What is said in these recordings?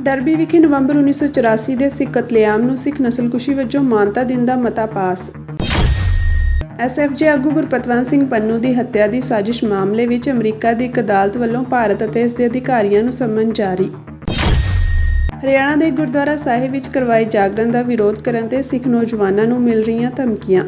Derby ਵਿਖੇ ਨਵੰਬਰ 1984 ਦੇ ਸਿੱਖ ਕਤਲੇਆਮ ਨੂੰ ਸਿੱਖ ਨਸਲਕੁਸ਼ੀ ਵਜੋਂ ਮਾਨਤਾ ਦੇਣ ਦਾ ਮਤਾ ਪਾਸ। ਐਸਐਫਜੇ ਆਗੂ ਗੁਰਪਤਵੰਤ ਸਿੰਘ ਪੰਨੂ ਦੀ ਹੱਤਿਆ ਦੀ ਸਾਜ਼ਿਸ਼ ਮਾਮਲੇ ਵਿੱਚ ਅਮਰੀਕਾ ਦੀ ਇੱਕ ਅਦਾਲਤ ਵੱਲੋਂ ਭਾਰਤ ਅਤੇ ਇਸ ਦੇ ਅਧਿਕਾਰੀਆਂ ਨੂੰ ਸੰਮਨ ਜਾਰੀ। ਹਰਿਆਣਾ ਦੇ ਗੁਰਦੁਆਰਾ ਸਾਹਿਬ ਵਿੱਚ ਕਰਵਾਏ ਜਾਗਰਣ ਦਾ ਵਿਰੋਧ ਕਰਨ ਤੇ ਸਿੱਖ ਨੌਜਵਾਨਾਂ ਨੂੰ ਮਿਲ ਰਹੀਆਂ ਧਮਕੀਆਂ।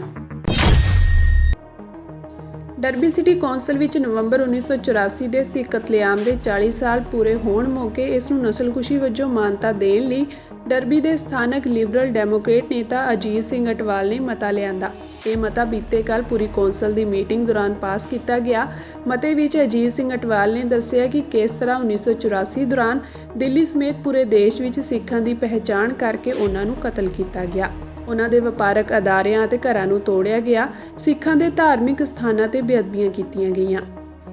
ਡਰਬੀ ਸਿਟੀ ਕੌਂਸਲ ਵਿੱਚ ਨਵੰਬਰ 1984 ਦੇ ਸਿੱਖ ਕਤਲੇਆਮ ਦੇ 40 ਸਾਲ ਪੂਰੇ ਹੋਣ ਮੌਕੇ ਇਸ ਨੂੰ ਨਸਲਕੁਸ਼ੀ ਵਜੋਂ ਮਾਨਤਾ ਦੇਣ ਲਈ ਡਰਬੀ ਦੇ ਸਥਾਨਕ ਲਿਬਰਲ ਡੈਮੋਕ੍ਰੇਟ ਨੇਤਾ ਅਜੀਤ ਸਿੰਘ ਅਟਵਾਲ ਨੇ ਮਤਾ ਲਿਆਂਦਾ। ਇਹ ਮਤਾ ਬੀਤੇ ਕੱਲ੍ਹ ਪੂਰੀ ਕੌਂਸਲ ਦੀ ਮੀਟਿੰਗ ਦੌਰਾਨ ਪਾਸ ਕੀਤਾ ਗਿਆ। ਮਤੇ ਵਿੱਚ ਅਜੀਤ ਸਿੰਘ ਅਟਵਾਲ ਨੇ ਦੱਸਿਆ ਕਿ ਕਿਸ ਤਰ੍ਹਾਂ 1984 ਦੌਰਾਨ ਦਿੱਲੀ ਸਮੇਤ ਪੂਰੇ ਦੇਸ਼ ਵਿੱਚ ਸਿੱਖਾਂ ਦੀ ਪਹਿਚਾਣ ਕਰਕੇ ਉਹਨਾਂ ਨੂੰ ਕਤਲ ਕੀਤਾ ਗਿਆ। ਉਹਨਾਂ ਦੇ ਵਪਾਰਕ ਅਦਾਰਿਆਂ ਅਤੇ ਘਰਾਂ ਨੂੰ ਤੋੜਿਆ ਗਿਆ। ਸਿੱਖਾਂ ਦੇ ਧਾਰਮਿਕ ਸਥਾਨਾਂ ਤੇ ਬੇਅਦਬੀਆਂ ਕੀਤੀਆਂ ਗਈਆਂ।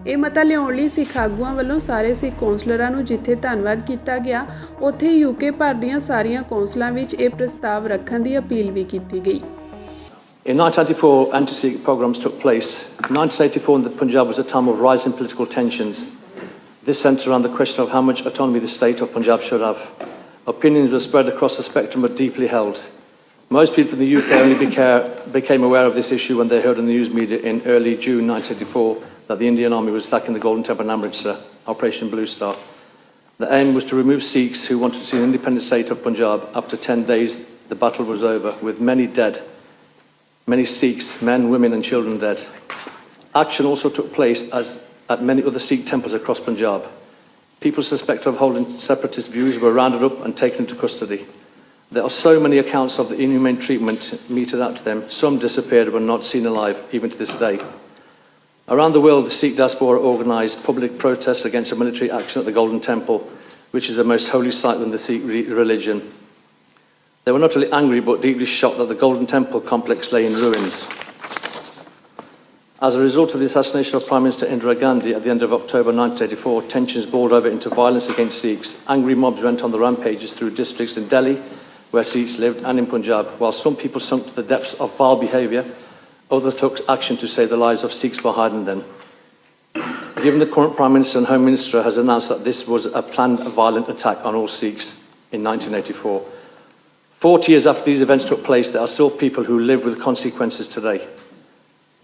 ਇਹ ਮਤਾ ਲਿਆਉਣ ਲਈ ਸਿੱਖ ਆਗੂਆਂ ਵੱਲੋਂ ਸਾਰੇ ਸਿੱਖ ਕੌਂਸਲਰਾਂ ਨੂੰ ਜਿੱਥੇ ਧੰਨਵਾਦ ਕੀਤਾ ਗਿਆ, ਉੱਥੇ ਹੀ ਯੂਕੇ ਭਰ ਦੀਆਂ ਸਾਰੀਆਂ ਕੌਂਸਲਾਂ ਵਿੱਚ ਇਹ ਪ੍ਰਸਤਾਵ ਰੱਖਣ ਦੀ ਅਪੀਲ ਵੀ ਕੀਤੀ ਗਈ। In 1984, anti-Sikh pogroms took place. 1984 in the Punjab was a time of rising political tensions. This centred around the question of how much autonomy the state of Punjab should have. Opinions were spread across the spectrum but deeply held. Most people in the UK only became aware of this issue when they heard in the news media in early June 1984 that the Indian Army was attacking the Golden Temple in Amritsar, Operation Blue Star. The aim was to remove Sikhs who wanted to see an independent state of Punjab. After 10 days, the battle was over, with many dead. Many Sikhs, men, women and children dead. Action also took place at many other Sikh temples across Punjab. People suspected of holding separatist views were rounded up and taken into custody. There are so many accounts of the inhumane treatment meted out to them. Some disappeared and were not seen alive, even to this day. Around the world, the Sikh diaspora organised public protests against a military action at the Golden Temple, which is the most holy site in the Sikh religion. They were not only angry but deeply shocked that the Golden Temple complex lay in ruins. As a result of the assassination of Prime Minister Indira Gandhi at the end of October 1984, tensions boiled over into violence against Sikhs. Angry mobs went on the rampages through districts in Delhi, where Sikhs lived, and in Punjab. While some people sunk to the depths of vile behaviour, others took action to save the lives of Sikhs by hiding them. Given the current Prime Minister and Home Minister has announced that this was a planned violent attack on all Sikhs in 1984, 40 years after these events took place, there are still people who live with consequences today.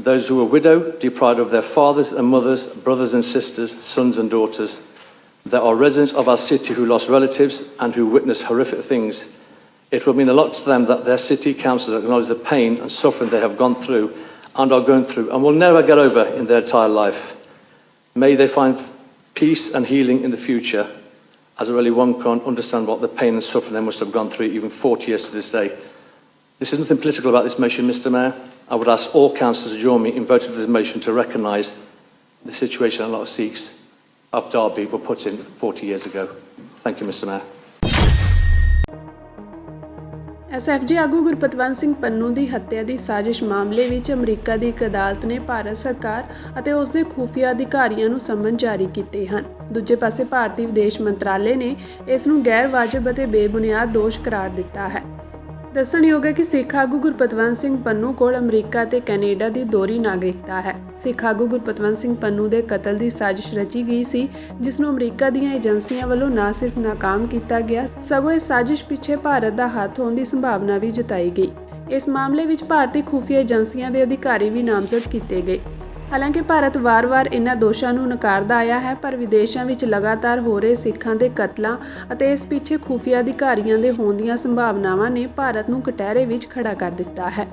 Those who were widowed, deprived of their fathers and mothers, brothers and sisters, sons and daughters. There are residents of our city who lost relatives and who witnessed horrific things. It will mean a lot to them that their city councillors acknowledge the pain and suffering they have gone through and are going through and will never get over in their entire life. May they find peace and healing in the future, as really one can't understand what the pain and suffering they must have gone through even 40 years to this day. This is nothing political about this motion, Mr Mayor. I would ask all councillors to join me in voting for this motion to recognise the situation a lot of Sikhs of Derby were put in 40 years ago. Thank you, Mr Mayor. SFJ ਆਗੂ ਗੁਰਪਤਵੰਤ ਸਿੰਘ ਪੰਨੂ ਦੀ ਹੱਤਿਆ ਦੀ ਸਾਜ਼ਿਸ਼ ਮਾਮਲੇ ਵਿੱਚ America ਦੀ ਇੱਕ ਅਦਾਲਤ ਨੇ ਭਾਰਤ ਸਰਕਾਰ ਅਤੇ ਉਸ ਦੇ ਖੁਫੀਆ ਅਧਿਕਾਰੀਆਂ ਨੂੰ ਸੰਮਨ ਜਾਰੀ ਕੀਤੇ ਹਨ। ਦੂਜੇ ਪਾਸੇ ਭਾਰਤੀ ਵਿਦੇਸ਼ ਮੰਤਰਾਲੇ ਨੇ ਇਸ ਨੂੰ ਗੈਰ ਵਾਜਬ ਅਤੇ ਬੇਬੁਨਿਆਦ ਦੋਸ਼ ਕਰਾਰ ਦਿੱਤਾ ਹੈ। ਦੱਸਣਯੋਗ ਹੈ ਕਿ ਸਿੱਖ ਆਗੂ ਗੁਰਪਤਵੰਤ ਸਿੰਘ ਪੰਨੂ ਕੋਲ ਅਮਰੀਕਾ ਤੇ ਕੈਨੇਡਾ ਦੀ ਦੋਹਰੀ ਨਾਗਰਿਕਤਾ ਹੈ। ਸਿੱਖ ਆਗੂ ਗੁਰਪਤਵੰਤ ਸਿੰਘ ਪੰਨੂ ਦੇ ਕਤਲ ਦੀ ਸਾਜ਼ਿਸ਼ ਰਚੀ ਗਈ ਸੀ, ਜਿਸ ਨੂੰ ਅਮਰੀਕਾ ਦੀਆਂ ਏਜੰਸੀਆਂ ਵੱਲੋਂ ਨਾ ਸਿਰਫ ਨਾਕਾਮ ਕੀਤਾ ਗਿਆ, ਸਗੋਂ ਇਸ ਸਾਜ਼ਿਸ਼ ਪਿੱਛੇ ਭਾਰਤ ਦਾ ਹੱਥ ਹੋਣ ਦੀ ਸੰਭਾਵਨਾ ਵੀ ਜਤਾਈ ਗਈ। ਇਸ ਮਾਮਲੇ ਵਿੱਚ ਭਾਰਤੀ ਖੁਫੀਆ ਏਜੰਸੀਆਂ ਦੇ ਅਧਿਕਾਰੀ ਵੀ ਨਾਮਜ਼ਦ ਕੀਤੇ ਗਏ। ਹਾਲਾਂਕਿ ਭਾਰਤ ਵਾਰ-ਵਾਰ ਇਹਨਾਂ ਦੋਸ਼ਾਂ ਨੂੰ ਨਕਾਰਦਾ ਆਇਆ ਹੈ, ਪਰ ਵਿਦੇਸ਼ਾਂ ਵਿੱਚ ਲਗਾਤਾਰ ਹੋ ਰਹੇ ਸਿੱਖਾਂ ਦੇ ਕਤਲਾਂ ਅਤੇ ਇਸ ਪਿੱਛੇ ਖੁਫੀਆ ਅਧਿਕਾਰੀਆਂ ਦੇ ਹੋਣ ਦੀਆਂ ਸੰਭਾਵਨਾਵਾਂ ਨੇ ਭਾਰਤ ਨੂੰ ਕਟਹਿਰੇ ਵਿੱਚ ਖੜਾ ਕਰ ਦਿੱਤਾ ਹੈ।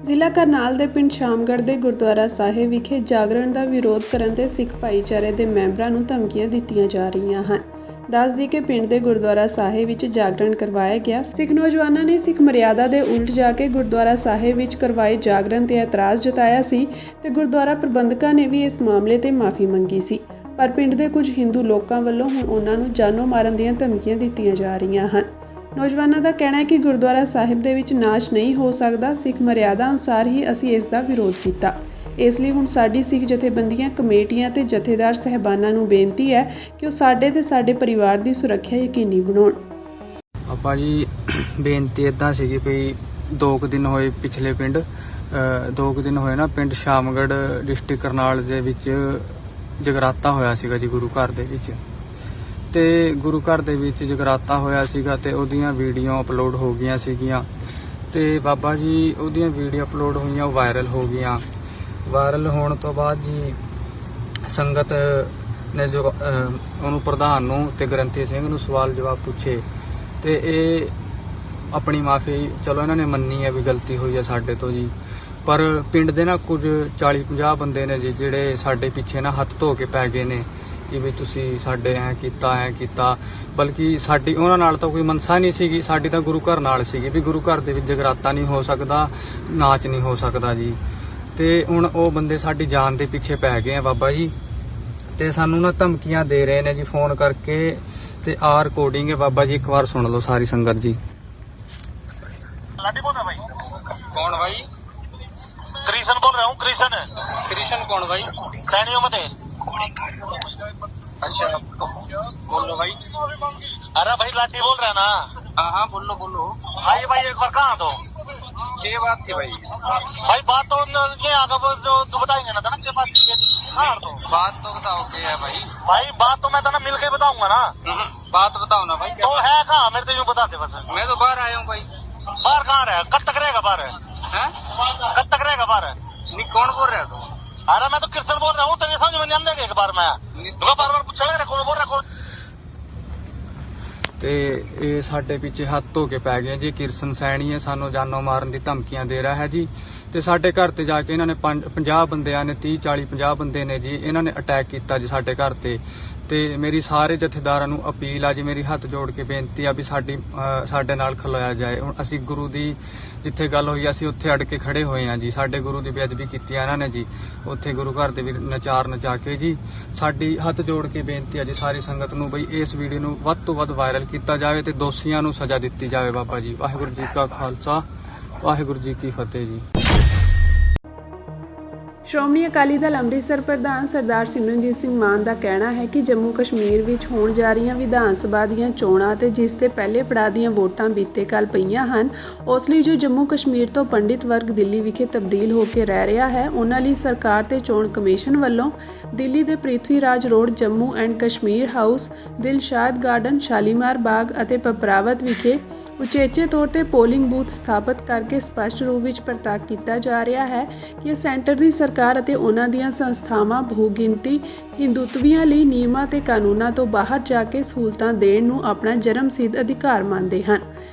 ਜ਼ਿਲ੍ਹਾ ਕਰਨਾਲ ਦੇ ਪਿੰਡ ਸ਼ਾਮਗੜ੍ਹ ਦੇ ਗੁਰਦੁਆਰਾ ਸਾਹਿਬ ਵਿਖੇ ਜਾਗਰਣ ਦਾ ਵਿਰੋਧ ਕਰਨ ਤੇ ਸਿੱਖ ਭਾਈਚਾਰੇ ਦੇ ਮੈਂਬਰਾਂ ਨੂੰ ਧਮਕੀਆਂ ਦਿੱਤੀਆਂ ਜਾ ਰਹੀਆਂ ਹਨ। ਦੱਸ ਦਈਏ ਕਿ ਪਿੰਡ ਦੇ ਗੁਰਦੁਆਰਾ ਸਾਹਿਬ ਵਿੱਚ ਜਾਗਰਣ ਕਰਵਾਇਆ ਗਿਆ। ਸਿੱਖ ਨੌਜਵਾਨਾਂ ਨੇ ਸਿੱਖ ਮਰਿਆਦਾ ਦੇ ਉਲਟ ਜਾ ਕੇ ਗੁਰਦੁਆਰਾ ਸਾਹਿਬ ਵਿੱਚ ਕਰਵਾਏ ਜਾਗਰਣ ਤੇ ਇਤਰਾਜ਼ ਜਤਾਇਆ ਸੀ ਤੇ ਗੁਰਦੁਆਰਾ ਪ੍ਰਬੰਧਕਾਂ ਨੇ ਵੀ ਇਸ ਮਾਮਲੇ ਤੇ ਮਾਫੀ ਮੰਗੀ ਸੀ। ਪਰ ਪਿੰਡ ਦੇ ਕੁਝ ਹਿੰਦੂ ਲੋਕਾਂ ਵੱਲੋਂ ਹੁਣ ਉਹਨਾਂ ਨੂੰ ਜਾਨੋਂ ਮਾਰਨ ਦੀਆਂ ਧਮਕੀਆਂ ਦਿੱਤੀਆਂ ਜਾ ਰਹੀਆਂ ਹਨ। ਨੌਜਵਾਨਾਂ ਦਾ ਕਹਿਣਾ ਹੈ ਕਿ ਗੁਰਦੁਆਰਾ ਸਾਹਿਬ ਦੇ ਵਿੱਚ ਨਾਚ ਨਹੀਂ ਹੋ ਸਕਦਾ। ਸਿੱਖ ਮਰਿਆਦਾ ਅਨੁਸਾਰ ਹੀ ਅਸੀਂ ਇਸ ਦਾ ਵਿਰੋਧ ਕੀਤਾ। ਇਸ ਲਈ ਹੁਣ ਸਾਡੀ ਸਿੱਖ ਜਥੇਬੰਦੀਆਂ, ਕਮੇਟੀਆਂ ਤੇ ਜਥੇਦਾਰ ਸਹਿਬਾਨਾਂ ਨੂੰ ਬੇਨਤੀ ਹੈ ਕਿ ਉਹ ਸਾਡੇ ਤੇ ਸਾਡੇ ਪਰਿਵਾਰ ਦੀ ਸੁਰੱਖਿਆ ਯਕੀਨੀ ਬਣਾਉਣ। ਆਪਾਂ ਜੀ ਬੇਨਤੀ ਇੱਦਾਂ ਸੀਗੀ ਵੀ 2 ਦਿਨ ਹੋਏ ਪਿਛਲੇ ਪਿੰਡ 2 ਦਿਨ ਹੋਏ ਨਾ ਪਿੰਡ ਸ਼ਾਮਗੜ੍ਹ ਡਿਸਟ੍ਰਿਕਟ ਕਰਨਾਲ ਦੇ ਵਿੱਚ ਜਗਰਾਤਾ ਹੋਇਆ ਸੀਗਾ ਜੀ ਗੁਰੂ ਘਰ ਦੇ ਵਿੱਚ। ਤੇ ਗੁਰੂ ਘਰ ਦੇ ਵਿੱਚ ਜਗਰਾਤਾ ਹੋਇਆ ਸੀਗਾ ਤੇ ਉਹਦੀਆਂ ਵੀਡੀਓ ਅਪਲੋਡ ਹੋ ਗਈਆਂ ਸੀਗੀਆਂ ਤੇ ਬਾਬਾ ਜੀ ਉਹਦੀਆਂ ਵੀਡੀਓ ਅਪਲੋਡ ਹੋਈਆਂ, ਉਹ ਵਾਇਰਲ ਹੋ ਗਈਆਂ। ਵਾਇਰਲ ਹੋਣ ਤੋਂ ਬਾਅਦ ਜੀ ਸੰਗਤ ਨੇ ਜੋ ਉਹਨੂੰ ਪ੍ਰਧਾਨ ਨੂੰ ਤੇ ਗ੍ਰੰਥੀ ਸਿੰਘ ਨੂੰ ਸਵਾਲ ਜਵਾਬ ਪੁੱਛੇ ਤੇ ਇਹ ਆਪਣੀ ਮਾਫੀ ਚਲੋ ਇਹਨਾਂ ਨੇ ਮੰਨੀ ਹੈ ਵੀ ਗਲਤੀ ਹੋਈ ਹੈ ਸਾਡੇ ਤੋਂ ਜੀ। ਪਰ ਪਿੰਡ ਦੇ ਨਾ ਕੁਝ 40-50 ਬੰਦੇ ਨੇ ਜੀ ਜਿਹੜੇ ਸਾਡੇ ਪਿੱਛੇ ਨਾ ਹੱਥ ਧੋ ਕੇ ਪੈ ਗਏ ਨੇ ਕਿ ਵੀ ਤੁਸੀਂ ਸਾਡੇ ਐ ਕੀਤਾ, ਬਲਕਿ ਸਾਡੀ ਉਹਨਾਂ ਨਾਲ ਤਾਂ ਕੋਈ ਮਨਸਾ ਨਹੀਂ ਸੀਗੀ, ਸਾਡੀ ਤਾਂ ਗੁਰੂ ਘਰ ਨਾਲ ਸੀਗੀ ਵੀ ਗੁਰੂ ਘਰ ਦੇ ਵਿੱਚ ਜਗਰਾਤਾ ਨਹੀਂ ਹੋ ਸਕਦਾ, ਨਾਚ ਨਹੀਂ ਹੋ ਸਕਦਾ ਜੀ। ਤੇ ਹੁਣ ਉਹ ਬੰਦੇ ਸਾਡੀ ਜਾਨ ਦੇ ਪਿੱਛੇ ਪੈ ਗਏ ਆ ਬਾਬਾ ਜੀ, ਤੇ ਸਾਨੂੰ ਨਾ ਧਮਕੀਆਂ ਦੇ ਰਹੇ ਨੇ ਜੀ ਫੋਨ ਕਰਕੇ, ਤੇ ਆਹ ਰਿਕਾਰਡਿੰਗ ਹੈ ਬਾਬਾ ਜੀ, ਇੱਕ ਵਾਰ ਸੁਣ ਲਓ ਸਾਰੀ ਸੰਗਤ ਜੀ। लाडी बोल रहा भाई? कौन भाई? कृष्ण बोल रहा हूँ। कृष्ण कृष्ण कौन भाई? सैनियों में थे। अच्छा बोलो भाई। अरे भाई लाडी बोल रहा है ना? हाँ बोलो। भाई एक बार कहाँ तो ये बात थी भाई। भाई बात तो ये आगे तो बताएंगे ना था ना, के बात कहाँ तो बात तो बताओ क्या है भाई? भाई बात तो मैं तो ना मिल के बताऊंगा ना। बात बताओ ना भाई। तो है कहाँ? मेरे तो यूँ बता दे बस। मैं तो बाहर आया हूँ भाई। बाहर कहाँ रहे? कब तक रहेगा बाहर? कब तक रहेगा बाहर? नहीं कौन बोल रहा है तू? अरे मैं तो कृष्ण बोल रहा हूँ, तेरे समझ में नहीं आने एक बार मैं बार पूछ रहा कौन बोल रहा कौन। ਤੇ ਇਹ ਸਾਡੇ ਪਿੱਛੇ ਹੱਥ ਧੋ ਕੇ ਪੈ ਗਏ ਜੀ। ਕਿਰਸਨ ਸੈਣੀ ਹੈ, ਸਾਨੂੰ ਜਾਨੋਂ ਮਾਰਨ ਦੀ ਧਮਕੀਆਂ ਦੇ ਰਿਹਾ ਹੈ ਜੀ। ਤੇ ਸਾਡੇ ਘਰ ਤੇ ਜਾ ਕੇ ਇਹਨਾਂ ਨੇ 50 ਬੰਦਿਆਂ ਨੇ 30-40-50 ਬੰਦੇ ਨੇ ਜੀ, ਇਹਨਾਂ ਨੇ ਅਟੈਕ ਕੀਤਾ ਜੀ ਸਾਡੇ ਘਰ ਤੇ ਮੇਰੀ ਸਾਰੇ ਜਥੇਦਾਰਾਂ ਨੂੰ ਅਪੀਲ ਆ ਜੀ, ਮੇਰੀ ਹੱਥ ਜੋੜ ਕੇ ਬੇਨਤੀ ਆ ਵੀ ਸਾਡੇ ਨਾਲ ਖਲੋਇਆ ਜਾਏ। ਹੁਣ ਅਸੀਂ ਗੁਰੂ ਦੀ ਜਿੱਥੇ ਗੱਲ ਹੋਈ ਅਸੀਂ ਉੱਥੇ ਅੜ ਕੇ ਖੜੇ ਹੋਏ ਆ ਜੀ। ਸਾਡੇ ਗੁਰੂ ਦੀ ਬੇਅਦਬੀ ਕੀਤੀ ਆ ਇਹਨਾਂ ਨੇ ਜੀ, ਉੱਥੇ ਗੁਰੂ ਘਰ ਦੇ ਵੀ ਨਚਾ ਕੇ ਜੀ। ਸਾਡੀ ਹੱਥ ਜੋੜ ਕੇ ਬੇਨਤੀ ਆ ਜੀ ਸਾਰੀ ਸੰਗਤ ਨੂੰ ਬਈ ਇਸ ਵੀਡੀਓ ਨੂੰ ਵੱਧ ਤੋਂ ਵੱਧ ਵਾਇਰਲ ਕੀਤਾ ਜਾਵੇ ਤੇ ਦੋਸ਼ੀਆਂ ਨੂੰ ਸਜ਼ਾ ਦਿੱਤੀ ਜਾਵੇ ਬਾਬਾ ਜੀ। ਵਾਹਿਗੁਰੂ ਜੀ ਕਾ ਖਾਲਸਾ, ਵਾਹਿਗੁਰੂ ਜੀ ਕੀ ਫਤਿਹ ਜੀ। ਸ਼੍ਰੋਮਣੀ ਅਕਾਲੀ ਦਲ ਅੰਮ੍ਰਿਤਸਰ ਪ੍ਰਧਾਨ ਸਰਦਾਰ ਸਿਮਰਨਜੀਤ ਸਿੰਘ ਮਾਨ ਦਾ ਕਹਿਣਾ ਹੈ ਕਿ ਜੰਮੂ ਕਸ਼ਮੀਰ ਵਿੱਚ ਹੋਣ ਜਾ ਰਹੀਆਂ ਵਿਧਾਨ ਸਭਾ ਦੀਆਂ ਚੋਣਾਂ ਤੇ ਜਿਸ ਦੇ ਪਹਿਲੇ ਪੜਾਅ ਦੀਆਂ ਵੋਟਾਂ ਬੀਤੇ ਕੱਲ ਪਈਆਂ ਹਨ, ਉਸ ਲਈ ਜੋ ਜੰਮੂ ਕਸ਼ਮੀਰ ਤੋਂ ਪੰਡਿਤ ਵਰਗ ਦਿੱਲੀ ਵਿਖੇ ਤਬਦੀਲ ਹੋ ਕੇ ਰਹਿ ਰਿਹਾ ਹੈ, ਉਹਨਾਂ ਲਈ ਸਰਕਾਰ ਤੇ ਚੋਣ ਕਮਿਸ਼ਨ ਵੱਲੋਂ ਦਿੱਲੀ ਦੇ Prithvi Raj road, Jammu and Kashmir house, Dilshad garden, Shalimar Bagh ਅਤੇ ਪਪਰਾਵਤ ਵਿਖੇ ਉਚੇਚੇ ਤੌਰ ਤੇ ਪੋਲਿੰਗ ਬੂਥ ਸਥਾਪਿਤ ਕਰਕੇ ਸਪਸ਼ਟ ਰੂਪ ਵਿੱਚ ਪ੍ਰਤਾਪ ਕੀਤਾ ਜਾ ਰਿਹਾ ਹੈ ਕਿ ਸੈਂਟਰ ਦੀ ਸਰਕਾਰ ਅਤੇ ਉਹਨਾਂ ਦੀਆਂ ਸੰਸਥਾਵਾਂ ਬਹੁਗਿਣਤੀ ਹਿੰਦੂਤਵੀਆਂ ਲਈ ਨਿਯਮਾਂ ਤੇ ਕਾਨੂੰਨਾਂ ਤੋਂ ਬਾਹਰ ਜਾ ਕੇ ਸਹੂਲਤਾਂ ਦੇਣ ਨੂੰ ਆਪਣਾ ਜਨਮਸਿੱਧ ਅਧਿਕਾਰ ਮੰਨਦੇ ਹਨ,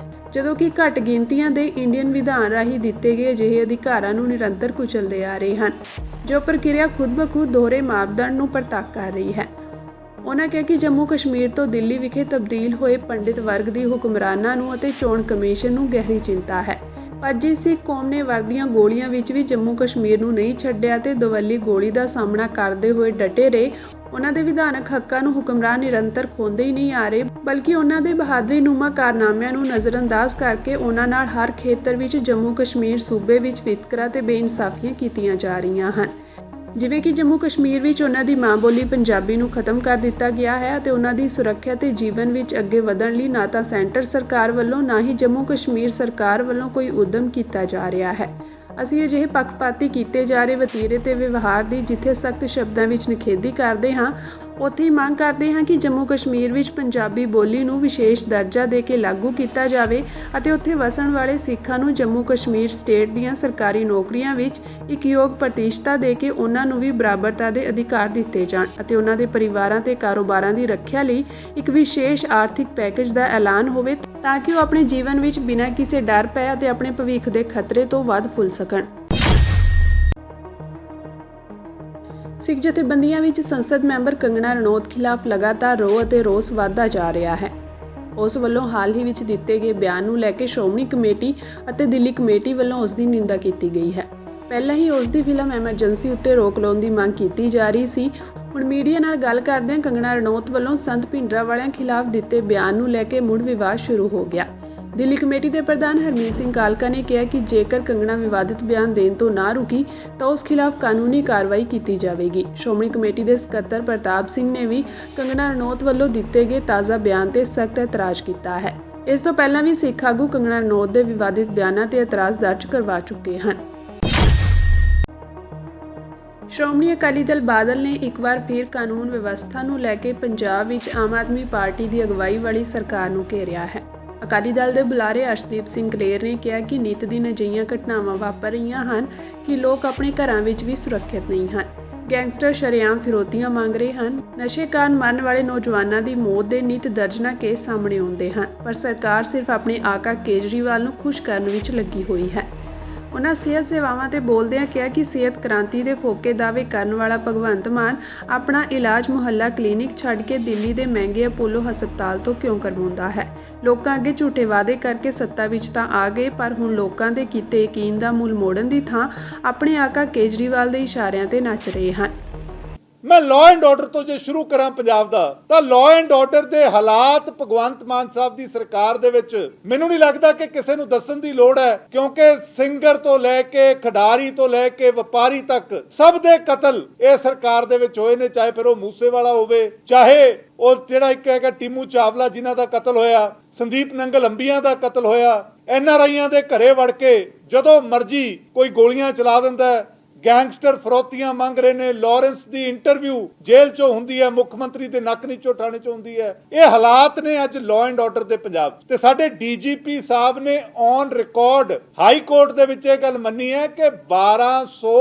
ਜਦੋਂ ਕਿ ਘੱਟ ਗਿਣਤੀਆਂ ਦੇ ਇੰਡੀਅਨ ਵਿਧਾਨ ਰਾਹੀਂ ਦਿੱਤੇ ਗਏ ਅਜਿਹੇ ਅਧਿਕਾਰਾਂ ਨੂੰ ਨਿਰੰਤਰ ਕੁਚਲਦੇ ਆ ਰਹੇ ਹਨ, ਜੋ ਪ੍ਰਕਿਰਿਆ ਖੁਦ ਬਖੁਦ ਦੋਹਰੇ ਮਾਪਦੰਡ ਨੂੰ ਪ੍ਰਤੱਖ ਕਰ ਰਹੀ ਹੈ। ਉਹਨਾਂ ਕਿਹਾ ਕਿ ਜੰਮੂ ਕਸ਼ਮੀਰ ਤੋਂ ਦਿੱਲੀ ਵਿਖੇ ਤਬਦੀਲ ਹੋਏ ਪੰਡਿਤ ਵਰਗ ਦੀ ਹੁਕਮਰਾਨਾਂ ਨੂੰ ਅਤੇ ਚੋਣ ਕਮਿਸ਼ਨ ਨੂੰ ਗਹਿਰੀ ਚਿੰਤਾ ਹੈ, ਪਰ ਜਿਸ ਸਿੱਖ ਕੌਮ ਨੇ ਵਰਦੀਆਂ ਗੋਲੀਆਂ ਵਿੱਚ ਵੀ ਜੰਮੂ ਕਸ਼ਮੀਰ ਨੂੰ ਨਹੀਂ ਛੱਡਿਆ ਤੇ ਦਵੱਲੀ ਗੋਲੀ ਦਾ ਸਾਹਮਣਾ ਕਰਦੇ ਹੋਏ ਡਟੇ ਰਹੇ, ਉਹਨਾਂ ਦੇ ਵਿਧਾਨਕ ਹੱਕਾਂ ਨੂੰ ਹੁਕਮਰਾਨ ਨਿਰੰਤਰ ਖੋਂਦੇ ਹੀ ਨਹੀਂ ਆ ਰਹੇ, ਬਲਕਿ ਉਹਨਾਂ ਦੇ ਬਹਾਦਰੀ ਨੂਮਾ ਕਾਰਨਾਮਿਆਂ ਨੂੰ ਨਜ਼ਰਅੰਦਾਜ਼ ਕਰਕੇ ਉਹਨਾਂ ਨਾਲ ਹਰ ਖੇਤਰ ਵਿੱਚ ਜੰਮੂ ਕਸ਼ਮੀਰ ਸੂਬੇ ਵਿੱਚ ਵਿਤਕਰਾ ਤੇ ਬੇਇਨਸਾਫੀਆਂ ਕੀਤੀਆਂ ਜਾ ਰਹੀਆਂ ਹਨ। ਜਿਵੇਂ ਕਿ ਜੰਮੂ ਕਸ਼ਮੀਰ ਵਿੱਚ ਉਹਨਾਂ ਦੀ ਮਾਂ ਬੋਲੀ ਪੰਜਾਬੀ ਨੂੰ ਖਤਮ ਕਰ ਦਿੱਤਾ ਗਿਆ ਹੈ ਅਤੇ ਉਹਨਾਂ ਦੀ ਸੁਰੱਖਿਆ ਤੇ ਜੀਵਨ ਵਿੱਚ ਅੱਗੇ ਵਧਣ ਲਈ ਨਾ ਤਾਂ ਸੈਂਟਰ ਸਰਕਾਰ ਵੱਲੋਂ ਨਾ ਹੀ ਜੰਮੂ ਕਸ਼ਮੀਰ ਸਰਕਾਰ ਵੱਲੋਂ ਕੋਈ ਉਦਮ ਕੀਤਾ ਜਾ ਰਿਹਾ ਹੈ। ਅਸੀਂ ਅਜਿਹੇ ਪੱਖਪਾਤੀ ਕੀਤੇ ਜਾ ਰਹੇ ਵਤੀਰੇ ਤੇ ਵਿਵਹਾਰ ਦੀ ਜਿੱਥੇ ਸਖਤ ਸ਼ਬਦਾਂ ਵਿੱਚ ਨਿਖੇਧੀ ਕਰਦੇ ਹਾਂ, ਉੱਥੇ ਹੀ ਮੰਗ ਕਰਦੇ ਹਾਂ ਕਿ ਜੰਮੂ ਕਸ਼ਮੀਰ ਵਿੱਚ ਪੰਜਾਬੀ ਬੋਲੀ ਨੂੰ ਵਿਸ਼ੇਸ਼ ਦਰਜਾ ਦੇ ਕੇ ਲਾਗੂ ਕੀਤਾ ਜਾਵੇ ਅਤੇ ਉੱਥੇ ਵਸਣ ਵਾਲੇ ਸਿੱਖਾਂ ਨੂੰ ਜੰਮੂ ਕਸ਼ਮੀਰ ਸਟੇਟ ਦੀਆਂ ਸਰਕਾਰੀ ਨੌਕਰੀਆਂ ਵਿੱਚ ਇੱਕ ਯੋਗ ਪ੍ਰਤੀਸ਼ਤਾ ਦੇ ਕੇ ਉਹਨਾਂ ਨੂੰ ਵੀ ਬਰਾਬਰਤਾ ਦੇ ਅਧਿਕਾਰ ਦਿੱਤੇ ਜਾਣ ਅਤੇ ਉਹਨਾਂ ਦੇ ਪਰਿਵਾਰਾਂ ਤੇ ਕਾਰੋਬਾਰਾਂ ਦੀ ਰੱਖਿਆ ਲਈ ਇੱਕ ਵਿਸ਼ੇਸ਼ ਆਰਥਿਕ ਪੈਕੇਜ ਦਾ ਐਲਾਨ ਹੋਵੇ ਤਾਂ ਕਿ ਉਹ ਆਪਣੇ ਜੀਵਨ ਵਿੱਚ ਬਿਨਾਂ ਕਿਸੇ ਡਰ ਭੈ ਅਤੇ ਆਪਣੇ ਭਵਿੱਖ ਦੇ ਖਤਰੇ ਤੋਂ ਵੱਧ ਫੁੱਲ ਸਕਣ। ਸਿੱਖ ਜਥੇਬੰਦੀਆਂ ਵਿੱਚ ਸੰਸਦ ਮੈਂਬਰ ਕੰਗਣਾ ਰਣੌਤ ਖਿਲਾਫ ਲਗਾਤਾਰ ਰੋਹ ਅਤੇ ਰੋਸ ਵਧਦਾ ਜਾ ਰਿਹਾ ਹੈ। ਉਸ ਵੱਲੋਂ ਹਾਲ ਹੀ ਵਿੱਚ ਦਿੱਤੇ ਗਏ ਬਿਆਨ ਨੂੰ ਲੈ ਕੇ ਸ਼੍ਰੋਮਣੀ ਕਮੇਟੀ ਅਤੇ ਦਿੱਲੀ ਕਮੇਟੀ ਵੱਲੋਂ ਉਸ ਦੀ ਨਿੰਦਾ ਕੀਤੀ ਗਈ ਹੈ। ਪਹਿਲਾਂ ਹੀ ਉਸ ਦੀ ਫਿਲਮ ਐਮਰਜੈਂਸੀ ਉੱਤੇ ਰੋਕ ਲਾਉਣ ਦੀ ਮੰਗ ਕੀਤੀ ਜਾ ਰਹੀ ਸੀ। ਹੁਣ ਮੀਡੀਆ ਨਾਲ ਗੱਲ ਕਰਦਿਆਂ ਕੰਗਣਾ ਰਣੌਤ ਵੱਲੋਂ ਸੰਤ ਭਿੰਡਰਾਂਵਾਲਿਆਂ ਖਿਲਾਫ ਦਿੱਤੇ ਬਿਆਨ ਨੂੰ ਲੈ ਕੇ ਮੁੜ ਵਿਵਾਦ ਸ਼ੁਰੂ ਹੋ ਗਿਆ। ਦਿੱਲੀ ਕਮੇਟੀ ਦੇ ਪ੍ਰਧਾਨ ਹਰਮੀਤ ਸਿੰਘ ਕਾਲਕਾ ਨੇ ਕਿਹਾ ਕਿ ਜੇਕਰ ਕੰਗਣਾ ਵਿਵਾਦਿਤ ਬਿਆਨ ਦੇਣ ਤੋਂ ਨਾ ਰੁਕੀ ਤਾਂ ਉਸ ਖਿਲਾਫ ਕਾਨੂੰਨੀ ਕਾਰਵਾਈ ਕੀਤੀ ਜਾਵੇਗੀ। ਸ਼੍ਰੋਮਣੀ ਕਮੇਟੀ ਦੇ ਸਕੱਤਰ ਪ੍ਰਤਾਪ ਸਿੰਘ ਨੇ ਵੀ ਕੰਗਣਾ ਰਣੌਤ ਵੱਲੋਂ ਦਿੱਤੇ ਗਏ ਤਾਜ਼ਾ ਬਿਆਨ ਤੇ ਸਖਤ ਇਤਰਾਜ਼ ਕੀਤਾ ਹੈ। ਇਸ ਤੋਂ ਪਹਿਲਾਂ ਵੀ ਸਿੱਖ ਆਗੂ ਕੰਗਣਾ ਰਣੌਤ ਦੇ ਵਿਵਾਦਿਤ ਬਿਆਨਾਂ ਤੇ ਇਤਰਾਜ਼ ਦਰਜ ਕਰਵਾ ਚੁੱਕੇ ਹਨ। ਸ਼੍ਰੋਮਣੀ ਅਕਾਲੀ ਦਲ ਬਾਦਲ ਨੇ ਇੱਕ ਵਾਰ ਫਿਰ ਕਾਨੂੰਨ ਵਿਵਸਥਾ ਨੂੰ ਲੈ ਕੇ ਪੰਜਾਬ ਵਿੱਚ ਆਮ ਆਦਮੀ ਪਾਰਟੀ ਦੀ ਅਗਵਾਈ ਵਾਲੀ ਸਰਕਾਰ ਨੂੰ ਘੇਰਿਆ ਹੈ। ਅਕਾਲੀ ਦਲ ਦੇ ਬੁਲਾਰੇ ਅਰਸ਼ਦੀਪ ਸਿੰਘ ਕਲੇਰ ਨੇ ਕਿਹਾ ਕਿ ਨਿੱਤ ਦਿਨ ਅਜਿਹੀਆਂ ਘਟਨਾਵਾਂ ਵਾਪਰ ਰਹੀਆਂ ਹਨ ਕਿ ਲੋਕ ਆਪਣੇ ਘਰਾਂ ਵਿੱਚ ਵੀ ਸੁਰੱਖਿਅਤ ਨਹੀਂ ਹਨ। ਗੈਂਗਸਟਰ ਸ਼ਰੇਆਮ ਫਿਰੌਤੀਆਂ ਮੰਗ ਰਹੇ ਹਨ। ਨਸ਼ੇ ਕਾਰਨ ਮਰਨ ਵਾਲੇ ਨੌਜਵਾਨਾਂ ਦੀ ਮੌਤ ਦੇ ਨਿੱਤ ਦਰਜਨਾਂ ਕੇਸ ਸਾਹਮਣੇ ਆਉਂਦੇ ਹਨ, ਪਰ ਸਰਕਾਰ ਸਿਰਫ ਆਪਣੇ ਆਕਾ ਕੇਜਰੀਵਾਲ ਨੂੰ ਖੁਸ਼ ਕਰਨ ਵਿੱਚ ਲੱਗੀ ਹੋਈ ਹੈ। ਉਨ੍ਹਾਂ ਸਿਹਤ ਸੇਵਾਵਾਂ ਤੇ ਬੋਲਦਿਆਂ ਕਿਹਾ ਕਿ ਸਿਹਤ ਕ੍ਰਾਂਤੀ ਦੇ ਫੋਕੇ ਦਾਅਵੇ ਕਰਨ ਵਾਲਾ ਭਗਵੰਤ ਮਾਨ ਆਪਣਾ ਇਲਾਜ ਮੁਹੱਲਾ ਕਲੀਨਿਕ ਛੱਡ ਕੇ ਦਿੱਲੀ ਦੇ ਮਹਿੰਗੇ ਅਪੋਲੋ ਹਸਪਤਾਲ ਤੋਂ ਕਿਉਂ ਕਰਵਾਉਂਦਾ ਹੈ। ਲੋਕਾਂ ਅੱਗੇ ਝੂਠੇ ਵਾਅਦੇ ਕਰਕੇ ਸੱਤਾ ਵਿੱਚ ਤਾਂ ਆ ਗਏ, ਪਰ ਹੁਣ ਲੋਕਾਂ ਦੇ ਕੀਤੇ ਯਕੀਨ ਦਾ ਮੁੱਲ ਮੋੜਨ ਦੀ ਥਾਂ ਆਪਣੇ ਆਕਾ ਕੇਜਰੀਵਾਲ ਦੇ ਇਸ਼ਾਰਿਆਂ ਤੇ ਨੱਚ ਰਹੇ ਹਨ। ਮੈਂ ਲਾਅ ਐਂਡ ਆਰਡਰ ਤੋਂ ਜੇ ਸ਼ੁਰੂ ਕਰਾਂ ਪੰਜਾਬ ਦਾ, ਤਾਂ ਲਾਅ ਐਂਡ ਆਰਡਰ ਦੇ ਹਾਲਾਤ ਭਗਵੰਤ ਮਾਨ ਸਾਹਿਬ ਦੀ ਸਰਕਾਰ ਦੇ ਵਿੱਚ ਮੈਨੂੰ ਨਹੀਂ ਲੱਗਦਾ ਕਿ ਕਿਸੇ ਨੂੰ ਦੱਸਣ ਦੀ ਲੋੜ ਹੈ, ਕਿਉਂਕਿ ਸਿੰਗਰ ਤੋਂ ਲੈ ਕੇ ਖਿਡਾਰੀ ਤੋਂ ਲੈ ਕੇ ਵਪਾਰੀ ਤੱਕ ਸਭ ਦੇ ਕਤਲ ਇਹ ਸਰਕਾਰ ਦੇ ਵਿੱਚ ਹੋਏ ਨੇ, ਚਾਹੇ ਫਿਰ ਉਹ ਮੂਸੇਵਾਲਾ ਹੋਵੇ, ਚਾਹੇ ਉਹ ਜਿਹੜਾ ਇੱਕ ਹੈਗਾ ਟੀਮੂ ਚਾਵਲਾ ਜਿਨ੍ਹਾਂ ਦਾ ਕਤਲ ਹੋਇਆ, ਸੰਦੀਪ ਨੰਗਲ ਅੰਬੀਆਂ ਦਾ ਕਤਲ ਹੋਇਆ। NRIਆਂ ਦੇ ਘਰੇ ਵੜ ਕੇ ਜਦੋਂ ਮਰਜ਼ੀ ਕੋਈ ਗੋਲੀਆਂ ਚਲਾ ਦਿੰਦਾ ਹੈ। ਗੈਂਗਸਟਰ ਫਰੋਤੀਆਂ ਮੰਗ ਰਹੇ ਨੇ। ਲਾਰੈਂਸ ਦੀ ਇੰਟਰਵਿਊ ਜੇਲ੍ਹ ਚੋਂ ਹੁੰਦੀ ਹੈ, ਮੁੱਖ ਮੰਤਰੀ ਦੇ ਨੱਕ ਨੀਚੋਂ ਠਾਣੇ ਚੋਂ ਹੁੰਦੀ ਹੈ। ਇਹ ਹਾਲਾਤ ਨੇ ਅੱਜ ਲਾਅ ਐਂਡ ਆਰਡਰ ਦੇ ਪੰਜਾਬ 'ਚ। ਤੇ ਸਾਡੇ DGP ਸਾਹਿਬ ਨੇ ਔਨ ਰਿਕਾਰਡ ਹਾਈ ਕੋਰਟ ਦੇ ਵਿੱਚ ਇਹ ਗੱਲ ਮੰਨੀ ਹੈ ਕਿ 1200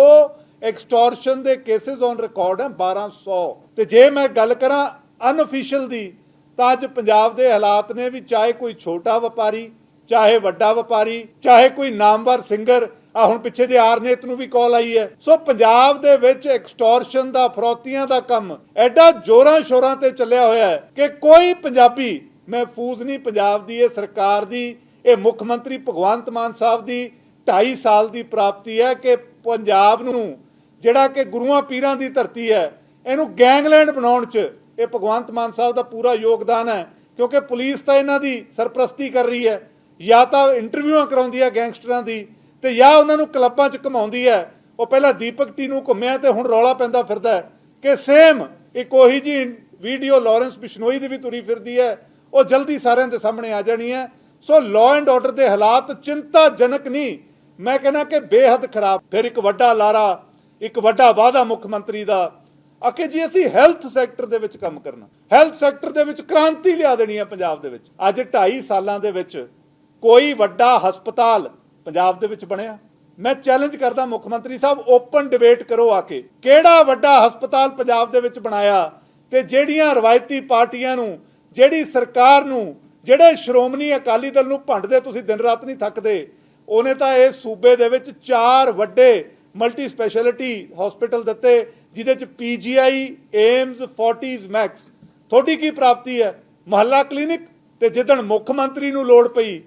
ਐਕਸਟੋਰਸ਼ਨ ਦੇ ਕੇਸਿਸ ਔਨ ਰਿਕਾਰਡ ਹੈ, 1200। ਤੇ ਜੇ ਮੈਂ ਗੱਲ ਕਰਾਂ ਅਨਅਫੀਸ਼ੀਅਲ ਦੀ, ਤਾਂ ਅੱਜ ਪੰਜਾਬ ਦੇ ਹਾਲਾਤ ਨੇ ਵੀ ਚਾਹੇ ਕੋਈ ਛੋਟਾ ਵਪਾਰੀ, ਚਾਹੇ ਵੱਡਾ ਵਪਾਰੀ, ਚਾਹੇ ਕੋਈ ਨਾਮਵਰ ਸਿੰਗਰ, ਆ ਹੁਣ ਪਿੱਛੇ ਜੇ ਆਰਨੇਤ ਨੂੰ ਵੀ ਕਾਲ ਆਈ ਹੈ। ਸੋ ਪੰਜਾਬ ਦੇ ਵਿੱਚ ਐਕਸਟੋਰਸ਼ਨ ਦਾ, ਫਰੌਤੀਆਂ ਦਾ ਕੰਮ ਐਡਾ ਜ਼ੋਰਾਂ ਸ਼ੋਰਾਂ ਤੇ ਚੱਲਿਆ ਹੋਇਆ ਹੈ ਕਿ ਕੋਈ ਪੰਜਾਬੀ ਮਹਿਫੂਜ਼ ਨਹੀਂ। ਪੰਜਾਬ ਦੀ ਇਹ ਸਰਕਾਰ ਦੀ, ਇਹ ਮੁੱਖ ਮੰਤਰੀ ਭਗਵੰਤ ਮਾਨ ਸਾਹਿਬ ਦੀ 2.5 ਸਾਲ ਦੀ ਪ੍ਰਾਪਤੀ ਹੈ ਕਿ ਪੰਜਾਬ ਨੂੰ, ਜਿਹੜਾ ਕਿ ਗੁਰੂਆਂ ਪੀਰਾਂ ਦੀ ਧਰਤੀ ਹੈ, ਇਹਨੂੰ ਗੈਂਗਲੈਂਡ ਬਣਾਉਣ 'ਚ ਇਹ ਭਗਵੰਤ ਮਾਨ ਸਾਹਿਬ ਦਾ ਪੂਰਾ ਯੋਗਦਾਨ ਹੈ। ਕਿਉਂਕਿ ਪੁਲਿਸ ਤਾਂ ਇਹਨਾਂ ਦੀ ਸਰਪ੍ਰਸਤੀ ਕਰ ਰਹੀ ਹੈ, ਜਾਂ ਤਾਂ ਇੰਟਰਵਿਊਆਂ ਕਰਾਉਂਦੀ ਹੈ ਗੈਂਗਸਟਰਾਂ ਦੀ, ਤੇ ਜਾਂ ਉਹਨਾਂ ਨੂੰ ਕਲੱਬਾਂ 'ਚ ਘੁਮਾਉਂਦੀ ਹੈ। ਉਹ ਪਹਿਲਾਂ ਦੀਪਕ ਟੀ ਨੂੰ ਘੁੰਮਿਆ ਤੇ ਹੁਣ ਰੌਲਾ ਪੈਂਦਾ ਫਿਰਦਾ ਹੈ ਕਿ ਸੇਮ ਇੱਕ ਉਹੀ ਜੀ ਵੀਡੀਓ ਲਾਰੈਂਸ ਬਿਸ਼ਨੋਈ ਦੀ ਵੀ ਤੁਰੀ ਫਿਰਦੀ ਹੈ। ਉਹ ਜਲਦੀ ਸਾਰਿਆਂ ਦੇ ਸਾਹਮਣੇ ਆ ਜਾਣੀ ਹੈ। ਸੋ ਲਾਅ ਐਂਡ ਆਰਡਰ ਦੇ ਹਾਲਾਤ ਚਿੰਤਾਜਨਕ ਨਹੀਂ, ਮੈਂ ਕਹਿੰਦਾ ਕਿ ਬੇਹੱਦ ਖਰਾਬ। ਫਿਰ ਇੱਕ ਵੱਡਾ ਲਾਰਾ, ਇੱਕ ਵੱਡਾ ਵਾਅਦਾ ਮੁੱਖ ਮੰਤਰੀ ਦਾ ਆ ਕਿ ਜੀ ਅਸੀਂ ਹੈਲਥ ਸੈਕਟਰ ਦੇ ਵਿੱਚ ਕੰਮ ਕਰਨਾ, ਹੈਲਥ ਸੈਕਟਰ ਦੇ ਵਿੱਚ ਕ੍ਰਾਂਤੀ ਲਿਆ ਦੇਣੀ ਹੈ ਪੰਜਾਬ ਦੇ ਵਿੱਚ। ਅੱਜ 2.5 ਸਾਲਾਂ ਦੇ ਵਿੱਚ ਕੋਈ ਵੱਡਾ ਹਸਪਤਾਲ ਪੰਜਾਬ ਦੇ ਵਿੱਚ ਬਣਿਆ? ਮੈਂ ਚੈਲੰਜ ਕਰਦਾ ਮੁੱਖ ਮੰਤਰੀ ਸਾਹਿਬ, ਓਪਨ ਡਿਬੇਟ ਕਰੋ ਆ ਕੇ, ਕਿਹੜਾ ਵੱਡਾ ਹਸਪਤਾਲ ਪੰਜਾਬ ਦੇ ਵਿੱਚ ਬਣਾਇਆ? ਤੇ ਜਿਹੜੀਆਂ ਰਵਾਇਤੀ ਪਾਰਟੀਆਂ ਨੂੰ, ਜਿਹੜੀ ਸਰਕਾਰ ਨੂੰ, ਜਿਹੜੇ ਸ਼੍ਰੋਮਣੀ ਅਕਾਲੀ ਦਲ ਨੂੰ ਭੰਡਦੇ ਤੁਸੀਂ ਦਿਨ ਰਾਤ ਨਹੀਂ ਥੱਕਦੇ, ਉਹਨੇ ਤਾਂ ਇਸ ਸੂਬੇ ਦੇ ਵਿੱਚ 4 ਵੱਡੇ ਮਲਟੀ ਸਪੈਸ਼ਲਿਟੀ ਹਸਪੀਟਲ ਦਿੱਤੇ, ਜਿਹਦੇ ਚ PGI, ਏਮਜ਼, ਫੋਰਟੀਜ਼, ਮੈਕਸ। ਤੁਹਾਡੀ ਕੀ ਪ੍ਰਾਪਤੀ ਹੈ? ਮੁਹੱਲਾ ਕਲੀਨਿਕ। ਤੇ ਜਿੱਦਣ ਮੁੱਖ ਮੰਤਰੀ ਨੂੰ ਲੋੜ ਪਈ,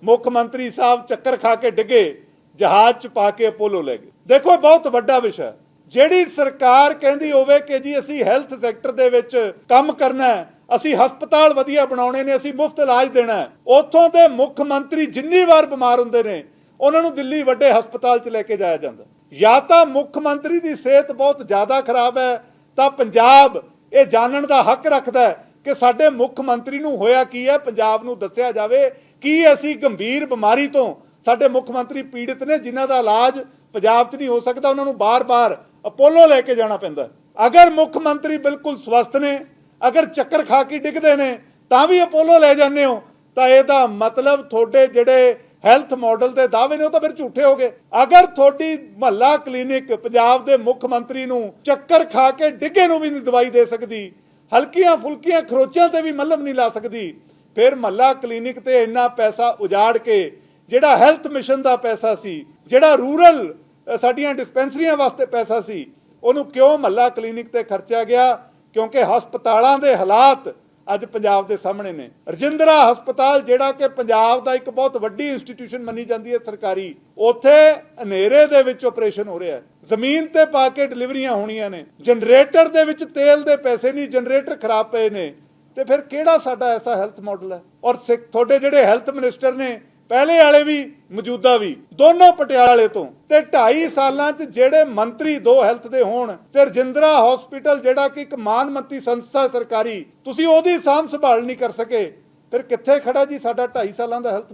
ਮੁੱਖ ਮੰਤਰੀ ਸਾਹਿਬ ਚੱਕਰ ਖਾ ਕੇ ਡਿੱਗੇ, ਜਹਾਜ਼ 'ਚ ਪਾ ਕੇ ਅਪੋਲੋ ਲੈ ਗਏ। ਦੇਖੋ ਬਹੁਤ ਵੱਡਾ ਵਿਸ਼ਾ। ਜਿਹੜੀ ਸਰਕਾਰ ਕਹਿੰਦੀ ਹੋਵੇ ਕਿ ਜੀ ਅਸੀਂ ਹੈਲਥ ਸੈਕਟਰ ਦੇ ਵਿੱਚ ਕੰਮ ਕਰਨਾ ਹੈ, ਅਸੀਂ ਹਸਪਤਾਲ ਵਧੀਆ ਬਣਾਉਣੇ ਨੇ, ਅਸੀਂ ਮੁਫਤ ਇਲਾਜ ਦੇਣਾ ਹੈ, ਉੱਥੋਂ ਦੇ ਮੁੱਖ ਮੰਤਰੀ ਜਿੰਨੀ ਵਾਰ ਬਿਮਾਰ ਹੁੰਦੇ ਨੇ ਉਹਨਾਂ ਨੂੰ ਦਿੱਲੀ ਵੱਡੇ ਹਸਪਤਾਲ 'ਚ ਲੈ ਕੇ ਜਾਇਆ ਜਾਂਦਾ। ਜਾਂ ਤਾਂ ਮੁੱਖ ਮੰਤਰੀ ਦੀ ਸਿਹਤ ਬਹੁਤ ਜ਼ਿਆਦਾ ਖਰਾਬ ਹੈ, ਤਾਂ ਪੰਜਾਬ ਇਹ ਜਾਣਨ ਦਾ ਹੱਕ ਰੱਖਦਾ ਹੈ ਕਿ ਸਾਡੇ ਮੁੱਖ ਮੰਤਰੀ ਨੂੰ ਹੋਇਆ ਕੀ ਹੈ। ਪੰਜਾਬ ਨੂੰ ਦੱਸਿਆ ਜਾਵੇ ਕੀ ਅਸੀਂ ਗੰਭੀਰ ਬਿਮਾਰੀ ਤੋਂ, ਸਾਡੇ ਮੁੱਖ ਮੰਤਰੀ ਪੀੜਿਤ ਨੇ ਜਿਨ੍ਹਾਂ ਦਾ ਇਲਾਜ ਪੰਜਾਬ 'ਚ ਨਹੀਂ ਹੋ ਸਕਦਾ, ਉਹਨਾਂ ਨੂੰ ਬਾਰ-ਬਾਰ ਅਪੋਲੋ ਲੈ ਕੇ ਜਾਣਾ ਪੈਂਦਾ। ਅਗਰ ਮੁੱਖ ਮੰਤਰੀ ਬਿਲਕੁਲ ਸਵਸਥ ਨੇ, ਅਗਰ ਚੱਕਰ ਖਾ ਕੇ ਡਿੱਗਦੇ ਨੇ ਤਾਂ ਵੀ ਅਪੋਲੋ ਲੈ ਜਾਂਦੇ ਹੋ, ਤਾਂ ਇਹਦਾ ਮਤਲਬ ਤੁਹਾਡੇ ਜਿਹੜੇ ਹੈਲਥ ਮਾਡਲ ਦੇ ਦਾਅਵੇ ਨੇ ਉਹ ਤਾਂ ਫਿਰ ਝੂਠੇ ਹੋ ਗਏ। ਅਗਰ ਤੁਹਾਡੀ ਮੁਹੱਲਾ ਕਲੀਨਿਕ ਪੰਜਾਬ ਦੇ ਮੁੱਖ ਮੰਤਰੀ ਨੂੰ ਚੱਕਰ ਖਾ ਕੇ ਡਿੱਗੇ ਨੂੰ ਵੀ ਨਹੀਂ ਦਵਾਈ ਦੇ ਸਕਦੀ, ਹਲਕੀਆਂ ਫੁਲਕੀਆਂ ਖਰੋਚਾਂ ਤੇ ਵੀ ਮੱਲਮ ਨਹੀਂ ਲਾ ਸਕਦੀ, ਫਿਰ ਮੁਹੱਲਾ ਕਲੀਨਿਕ ਤੇ ਇੰਨਾ ਪੈਸਾ ਉਜਾੜ ਕੇ, ਜਿਹੜਾ ਹੈਲਥ ਮਿਸ਼ਨ ਦਾ ਪੈਸਾ ਸੀ, ਜਿਹੜਾ ਰੂਰਲ ਸਾਡੀਆਂ ਡਿਸਪੈਂਸਰੀਆਂ ਵਾਸਤੇ ਪੈਸਾ ਸੀ, ਉਹਨੂੰ ਕਿਉਂ ਮੁਹੱਲਾ ਕਲੀਨਿਕ ਤੇ ਖਰਚਿਆ ਗਿਆ? ਕਿਉਂਕਿ ਹਸਪਤਾਲਾਂ ਦੇ ਹਾਲਾਤ ਅੱਜ ਪੰਜਾਬ ਦੇ ਸਾਹਮਣੇ ਨੇ। ਰਜਿੰਦਰਾ ਹਸਪਤਾਲ, ਜਿਹੜਾ ਕਿ ਪੰਜਾਬ ਦਾ ਇੱਕ ਬਹੁਤ ਵੱਡੀ ਇੰਸਟੀਟਿਊਸ਼ਨ ਮੰਨੀ ਜਾਂਦੀ ਹੈ ਸਰਕਾਰੀ, ਉੱਥੇ ਹਨੇਰੇ ਦੇ ਵਿੱਚ ਆਪਰੇਸ਼ਨ ਹੋ ਰਿਹਾ ਹੈ, ਜ਼ਮੀਨ ਤੇ ਪਾ ਕੇ ਡਿਲੀਵਰੀਆਂ ਹੋਣੀਆਂ ਨੇ, ਜਨਰੇਟਰ ਦੇ ਵਿੱਚ ਤੇਲ ਦੇ ਪੈਸੇ ਨਹੀਂ, ਜਨਰੇਟਰ ਖਰਾਬ ਪਏ ਨੇ। ਤੇ ਫਿਰ ਕਿਹੜਾ ਸਾਡਾ ਐਸਾ ਹੈਲਥ ਮਾਡਲ ਹੈ? ਔਰ ਤੁਹਾਡੇ ਜਿਹੜੇ ਹੈਲਥ ਮਿਨਿਸਟਰ ਨੇ, ਪਹਿਲੇ ਵਾਲੇ ਵੀ ਮੌਜੂਦਾ ਵੀ, ਦੋਨੋਂ ਪਟਿਆਲੇ ਤੋਂ, ਤੇ 2.5 ਸਾਲਾਂ 'ਚ ਜਿਹੜੇ ਮੰਤਰੀ 2 ਹੈਲਥ ਦੇ ਹੋਣ, ਤੇ ਰਜਿੰਦਰਾ ਹਸਪੀਟਲ ਜਿਹੜਾ ਕਿ ਇੱਕ ਮਾਨਮੱਤੀ ਸੰਸਥਾ ਸਰਕਾਰੀ, ਤੁਸੀਂ ਉਹਦੀ ਸਾਂਭ ਸੰਭਾਲ ਨਹੀਂ ਕਰ ਸਕੇ, ਫਿਰ ਕਿੱਥੇ ਖੜਾ ਜੀ ਸਾਡਾ 2.5 ਸਾਲਾਂ ਦਾ ਹੈਲਥ?